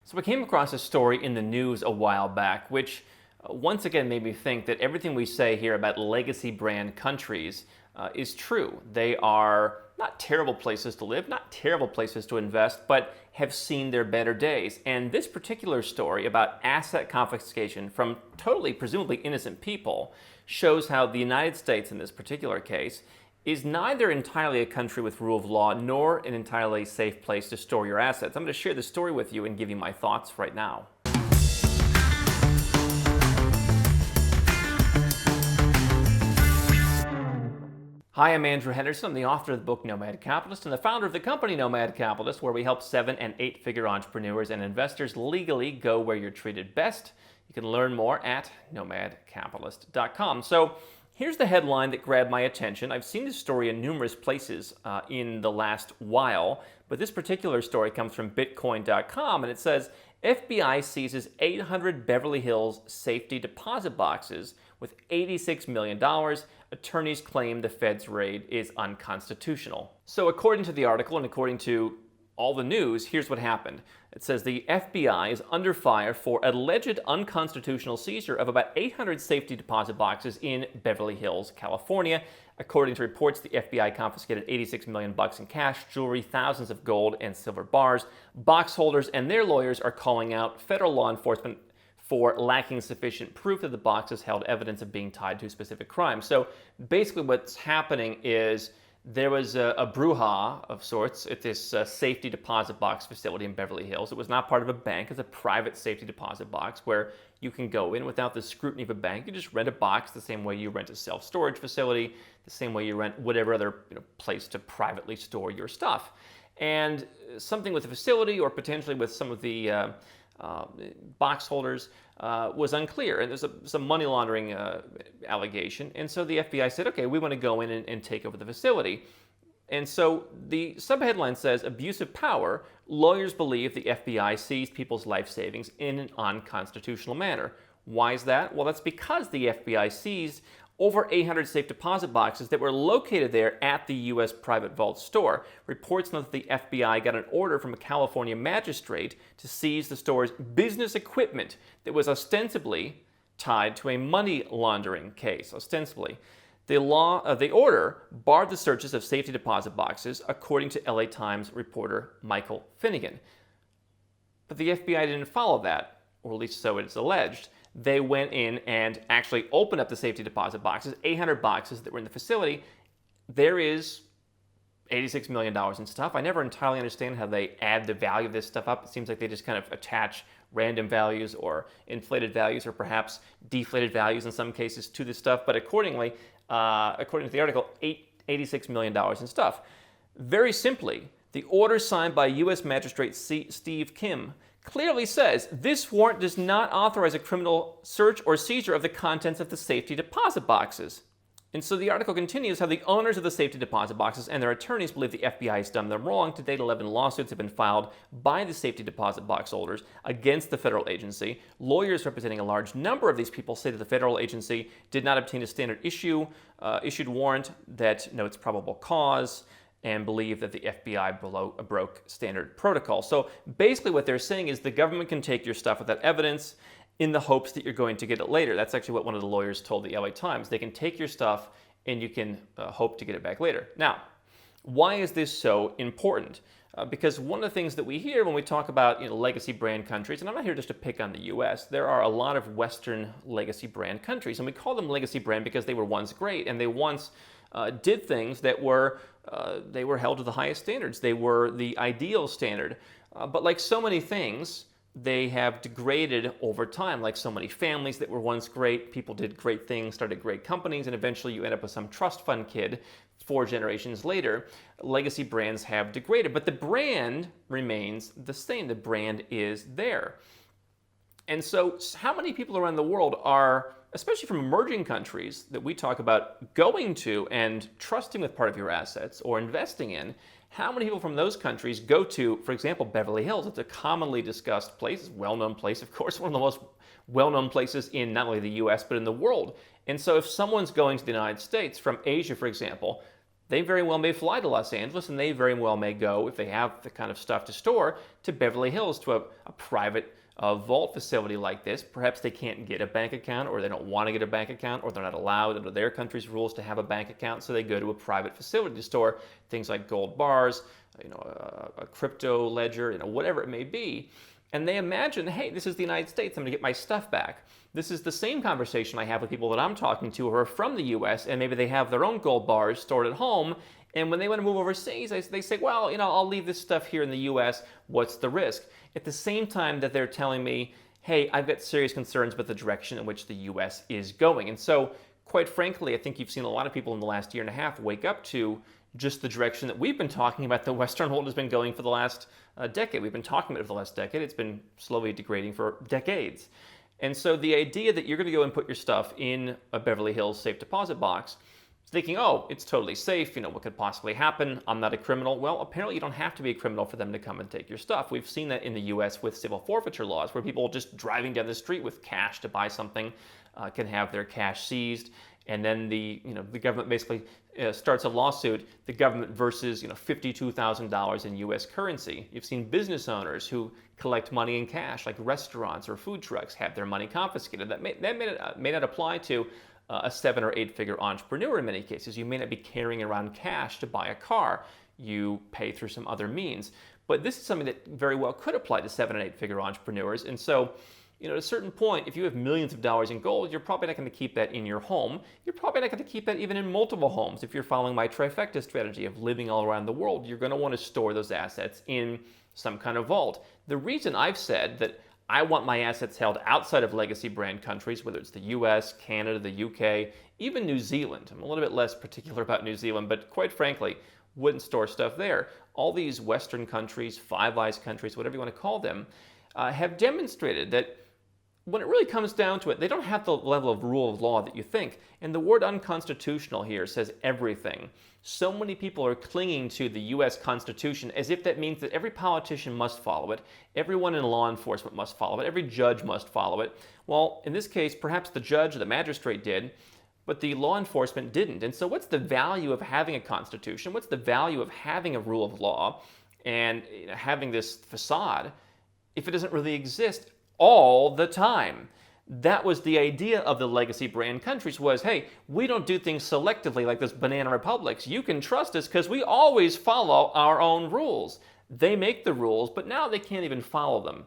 So I came across a story in the news a while back, which once again made me think that everything we say here about legacy brand countries is true. They are not terrible places to live, not terrible places to invest, but have seen their better days. And this particular story about asset confiscation from totally, presumably innocent people shows how the United States, in this particular case, is neither entirely a country with rule of law nor an entirely safe place to store your assets. I'm going to share the story with you and give you my thoughts right now. Hi, I'm Andrew Henderson. I'm the author of the book Nomad Capitalist and the founder of the company Nomad Capitalist, where we help 7- and 8-figure entrepreneurs and investors legally go where you're treated best. You can learn more at nomadcapitalist.com. So here's the headline that grabbed my attention. I've seen this story in numerous places in the last while, but this particular story comes from bitcoin.com, and it says, FBI seizes 800 Beverly Hills safety deposit boxes with $86 million. Attorneys claim the Fed's raid is unconstitutional. So according to the article and according to all the news, here's what happened. It says the FBI is under fire for alleged unconstitutional seizure of about 800 safety deposit boxes in Beverly Hills, California. According to reports, the FBI confiscated $86 million in cash, jewelry, thousands of gold and silver bars. Box holders and their lawyers are calling out federal law enforcement for lacking sufficient proof that the boxes held evidence of being tied to a specific crime. So basically what's happening is there was a brouhaha of sorts at this safety deposit box facility in Beverly Hills. It was not part of a bank. It's a private safety deposit box where you can go in without the scrutiny of a bank. You just rent a box the same way you rent a self-storage facility, the same way you rent whatever other place to privately store your stuff. And something with the facility or potentially with some of the box holders was unclear, and there's some money laundering allegation, and so the FBI said, okay, we want to go in and take over the facility. And so the subheadline says, abuse of power, lawyers believe the FBI seized people's life savings in an unconstitutional manner. Why is that? Well, that's because the FBI seized over 800 safe deposit boxes that were located there at the U.S. private vault store. Reports note that the FBI got an order from a California magistrate to seize the store's business equipment that was ostensibly tied to a money laundering case. Ostensibly. The order barred the searches of safety deposit boxes, according to LA Times reporter Michael Finnegan. But the FBI didn't follow that, or at least so it is alleged. They went in and actually opened up the safety deposit boxes, 800 boxes that were in the facility. There is $86 million in stuff. I never entirely understand how they add the value of this stuff up. It seems like they just kind of attach random values or inflated values or perhaps deflated values in some cases to this stuff. But according to the article, $86 million in stuff. Very simply, the order signed by U.S. Magistrate Steve Kim clearly says this warrant does not authorize a criminal search or seizure of the contents of the safety deposit boxes. And so the article continues how the owners of the safety deposit boxes and their attorneys believe the FBI has done them wrong. To date, 11 lawsuits have been filed by the safety deposit box holders against the federal agency. Lawyers representing a large number of these people say that the federal agency did not obtain a standard issued warrant that notes probable cause, and believe that the FBI broke standard protocol. So basically what they're saying is the government can take your stuff without evidence in the hopes that you're going to get it later. That's actually what one of the lawyers told the LA Times. They can take your stuff and you can hope to get it back later. Now, why is this so important? Because one of the things that we hear when we talk about legacy brand countries, and I'm not here just to pick on the US, there are a lot of Western legacy brand countries, and we call them legacy brand because they were once great, and they once did things that were they were held to the highest standards. They were the ideal standard. But like so many things, they have degraded over time. Like so many families that were once great, people did great things, started great companies, and eventually you end up with some trust fund kid 4 generations later. Legacy brands have degraded, but the brand remains the same. The brand is there. And so how many people around the world are, especially from emerging countries that we talk about going to and trusting with part of your assets or investing in, how many people from those countries go to, for example, Beverly Hills? It's a commonly discussed place, well-known place, of course, one of the most well-known places in not only the US, but in the world. And so if someone's going to the United States from Asia, for example, they very well may fly to Los Angeles, and they very well may go, if they have the kind of stuff to store, to Beverly Hills, to a private vault facility like this. Perhaps they can't get a bank account, or they don't want to get a bank account, or they're not allowed under their country's rules to have a bank account, so they go to a private facility to store things like gold bars, a crypto ledger, whatever it may be. And they imagine, hey, this is the United States, I'm going to get my stuff back. This is the same conversation I have with people that I'm talking to who are from the US, and maybe they have their own gold bars stored at home, and when they want to move overseas, they say, well, I'll leave this stuff here in the US, what's the risk? At the same time that they're telling me, hey, I've got serious concerns about the direction in which the US is going. And so, quite frankly, I think you've seen a lot of people in the last year and a half wake up to just the direction that we've been talking about the Western world has been going for the last decade. We've been talking about it for the last decade. It's been slowly degrading for decades. And so the idea that you're going to go and put your stuff in a Beverly Hills safe deposit box, thinking, oh, it's totally safe, what could possibly happen? I'm not a criminal. Well, apparently you don't have to be a criminal for them to come and take your stuff. We've seen that in the US with civil forfeiture laws, where people just driving down the street with cash to buy something can have their cash seized. And then the government basically starts a lawsuit, the government versus $52,000 in U.S. currency. You've seen business owners who collect money in cash, like restaurants or food trucks, have their money confiscated. That may not apply to a 7 or 8 figure entrepreneur in many cases. You may not be carrying around cash to buy a car. You pay through some other means. But this is something that very well could apply to 7 and 8 figure entrepreneurs. And so, at a certain point, if you have millions of dollars in gold, you're probably not going to keep that in your home. You're probably not going to keep that even in multiple homes. If you're following my trifecta strategy of living all around the world, you're going to want to store those assets in some kind of vault. The reason I've said that I want my assets held outside of legacy brand countries, whether it's the US, Canada, the UK, even New Zealand. I'm a little bit less particular about New Zealand, but quite frankly, wouldn't store stuff there. All these Western countries, Five Eyes countries, whatever you want to call them, have demonstrated that when it really comes down to it, they don't have the level of rule of law that you think. And the word unconstitutional here says everything. So many people are clinging to the US Constitution as if that means that every politician must follow it, everyone in law enforcement must follow it, every judge must follow it. Well, in this case, perhaps the judge or the magistrate did, but the law enforcement didn't. And so what's the value of having a constitution? What's the value of having a rule of law and having this facade if it doesn't really exist all the time? That was the idea of the legacy brand countries was, hey, we don't do things selectively like those banana republics. You can trust us because we always follow our own rules. They make the rules, but now they can't even follow them.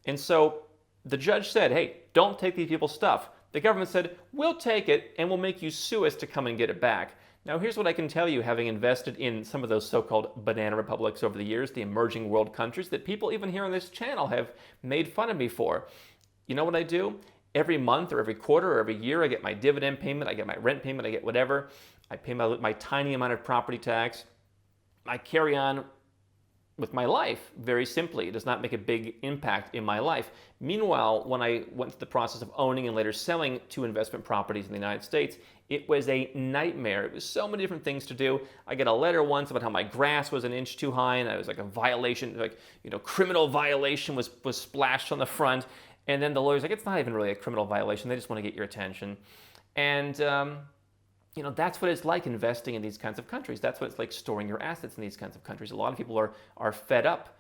And so the judge said, hey, don't take these people's stuff. The government said, we'll take it and we'll make you sue us to come and get it back. Now, here's what I can tell you, having invested in some of those so-called banana republics over the years, the emerging world countries that people even here on this channel have made fun of me for. You know what I do? Every month or every quarter or every year, I get my dividend payment, I get my rent payment, I get whatever. I pay my tiny amount of property tax. I carry on with my life, very simply. It does not make a big impact in my life. Meanwhile, when I went through the process of owning and later selling 2 investment properties in the United States, it was a nightmare. It was so many different things to do. I got a letter once about how my grass was an inch too high and I was like a violation, criminal violation was splashed on the front. And then the lawyer's like, it's not even really a criminal violation. They just want to get your attention. And, that's what it's like investing in these kinds of countries. That's what it's like storing your assets in these kinds of countries. A lot of people are fed up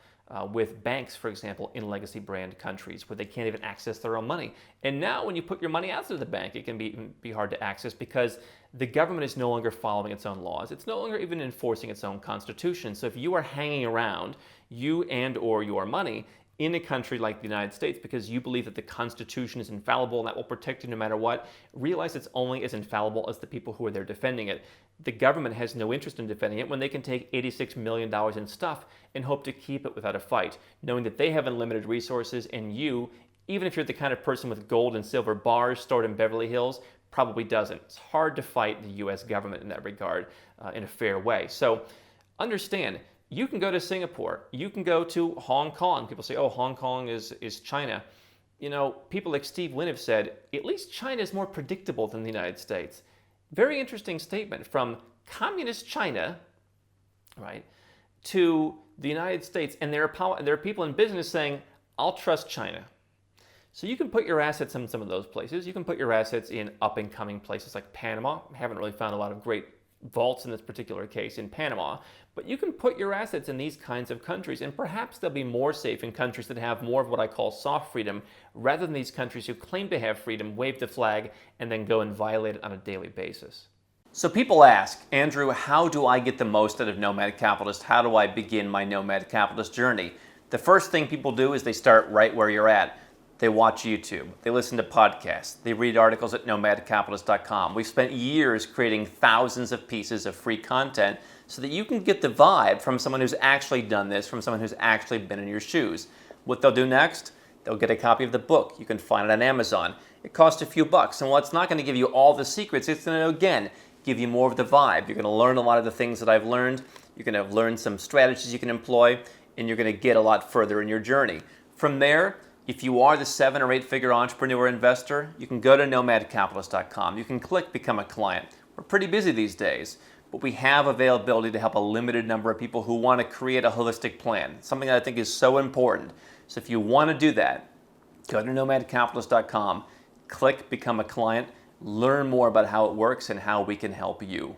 with banks, for example, in legacy brand countries where they can't even access their own money. And now when you put your money outside of the bank, it can be hard to access because the government is no longer following its own laws. It's no longer even enforcing its own constitution. So if you are hanging around, you and or your money, in a country like the United States because you believe that the Constitution is infallible and that will protect you no matter what, realize it's only as infallible as the people who are there defending it. The government has no interest in defending it when they can take $86 million in stuff and hope to keep it without a fight, knowing that they have unlimited resources and you, even if you're the kind of person with gold and silver bars stored in Beverly Hills, probably doesn't. It's hard to fight the US government in that regard in a fair way. So understand, you can go to Singapore. You can go to Hong Kong. People say, oh, Hong Kong is China. People like Steve Wynn have said, at least China is more predictable than the United States. Very interesting statement from communist China, right, to the United States. And there are people in business saying, I'll trust China. So you can put your assets in some of those places. You can put your assets in up-and-coming places like Panama. I haven't really found a lot of great vaults in this particular case in Panama, but you can put your assets in these kinds of countries, and perhaps they'll be more safe in countries that have more of what I call soft freedom, rather than these countries who claim to have freedom, wave the flag, and then go and violate it on a daily basis. So people ask, Andrew, how do I get the most out of Nomad Capitalist? How do I begin my Nomad Capitalist journey? The first thing people do is they start right where you're at. They watch YouTube, they listen to podcasts, they read articles at nomadcapitalist.com. We've spent years creating thousands of pieces of free content so that you can get the vibe from someone who's actually done this, from someone who's actually been in your shoes. What they'll do next, they'll get a copy of the book. You can find it on Amazon. It costs a few bucks, and while it's not going to give you all the secrets, it's going to, again, give you more of the vibe. You're going to learn a lot of the things that I've learned. You're going to learn some strategies you can employ, and you're going to get a lot further in your journey. From there, if you are the 7 or 8-figure entrepreneur investor, you can go to nomadcapitalist.com. You can click Become a Client. We're pretty busy these days, but we have availability to help a limited number of people who want to create a holistic plan, something that I think is so important. So if you want to do that, go to nomadcapitalist.com, click Become a Client, learn more about how it works and how we can help you.